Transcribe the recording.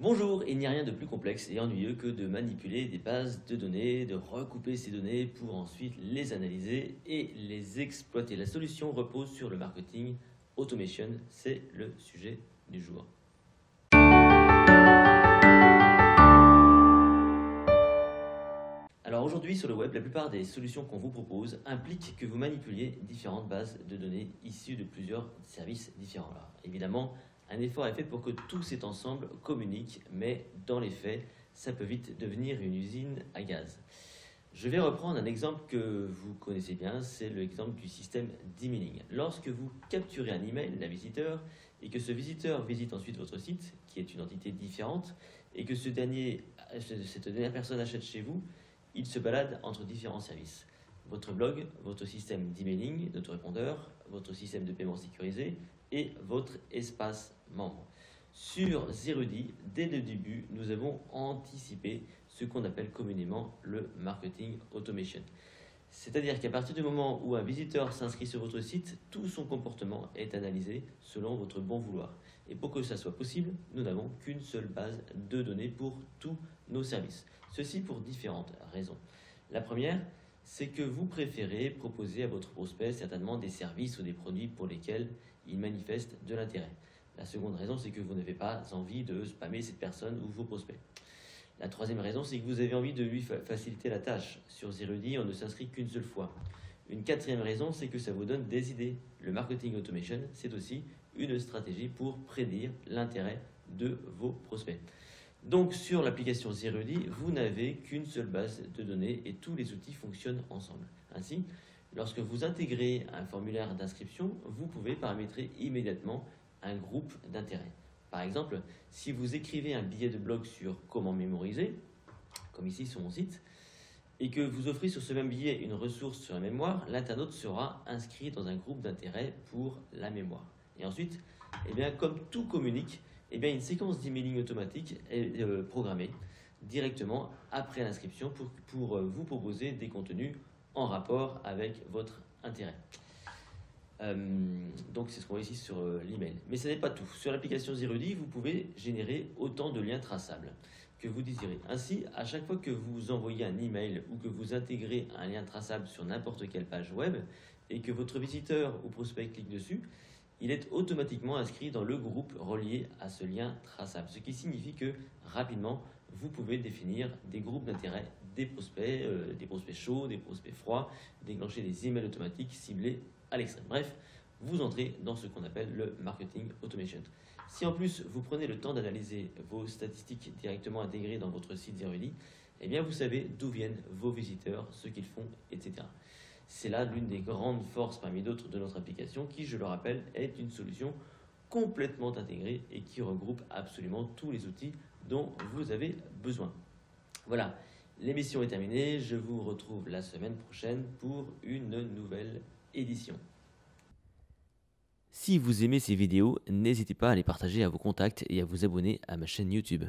Bonjour, il n'y a rien de plus complexe et ennuyeux que de manipuler des bases de données, de recouper ces données pour ensuite les analyser et les exploiter. La solution repose sur le marketing automation, c'est le sujet du jour. Alors aujourd'hui sur le web, la plupart des solutions qu'on vous propose impliquent que vous manipuliez différentes bases de données issues de plusieurs services différents. Alors, évidemment, un effort est fait pour que tous cet ensemble communiquent, mais dans les faits, ça peut vite devenir une usine à gaz. Je vais reprendre un exemple que vous connaissez bien, c'est l'exemple du système d'emailing. Lorsque vous capturez un email d'un visiteur et que ce visiteur visite ensuite votre site, qui est une entité différente, et que cette dernière personne achète chez vous, il se balade entre différents services. Votre blog, votre système d'emailing, d'autorépondeur, votre système de paiement sécurisé et votre espace membre. Sur Zerudi, dès le début, nous avons anticipé ce qu'on appelle communément le marketing automation. C'est-à-dire qu'à partir du moment où un visiteur s'inscrit sur votre site, tout son comportement est analysé selon votre bon vouloir. Et pour que ça soit possible, nous n'avons qu'une seule base de données pour tous nos services. Ceci pour différentes raisons. La première, c'est que vous préférez proposer à votre prospect certainement des services ou des produits pour lesquels il manifeste de l'intérêt. La seconde raison, c'est que vous n'avez pas envie de spammer cette personne ou vos prospects. La troisième raison, c'est que vous avez envie de lui faciliter la tâche. Sur Zerudi, on ne s'inscrit qu'une seule fois. Une quatrième raison, c'est que ça vous donne des idées. Le marketing automation, c'est aussi une stratégie pour prédire l'intérêt de vos prospects. Donc sur l'application Zerudi, vous n'avez qu'une seule base de données et tous les outils fonctionnent ensemble. Ainsi, lorsque vous intégrez un formulaire d'inscription, vous pouvez paramétrer immédiatement un groupe d'intérêt. Par exemple, si vous écrivez un billet de blog sur comment mémoriser, comme ici sur mon site, et que vous offrez sur ce même billet une ressource sur la mémoire, l'internaute sera inscrit dans un groupe d'intérêt pour la mémoire. Et ensuite, comme tout communique, une séquence d'emailing automatique est programmée directement après l'inscription pour vous proposer des contenus en rapport avec votre intérêt. Donc c'est ce qu'on voit ici sur l'email. Mais ce n'est pas tout. Sur l'application Zerudi, vous pouvez générer autant de liens traçables que vous désirez. Ainsi, à chaque fois que vous envoyez un email ou que vous intégrez un lien traçable sur n'importe quelle page web et que votre visiteur ou prospect clique dessus, il est automatiquement inscrit dans le groupe relié à ce lien traçable. Ce qui signifie que rapidement, vous pouvez définir des groupes d'intérêt, des prospects chauds, des prospects froids, déclencher des emails automatiques ciblés à l'extrême. Bref, vous entrez dans ce qu'on appelle le marketing automation. Si en plus vous prenez le temps d'analyser vos statistiques directement intégrées dans votre site Zerudi, vous savez d'où viennent vos visiteurs, ce qu'ils font, etc. C'est là l'une des grandes forces parmi d'autres de notre application qui, je le rappelle, est une solution complètement intégrée et qui regroupe absolument tous les outils dont vous avez besoin. Voilà, l'émission est terminée. Je vous retrouve la semaine prochaine pour une nouvelle édition. Si vous aimez ces vidéos, n'hésitez pas à les partager à vos contacts et à vous abonner à ma chaîne YouTube.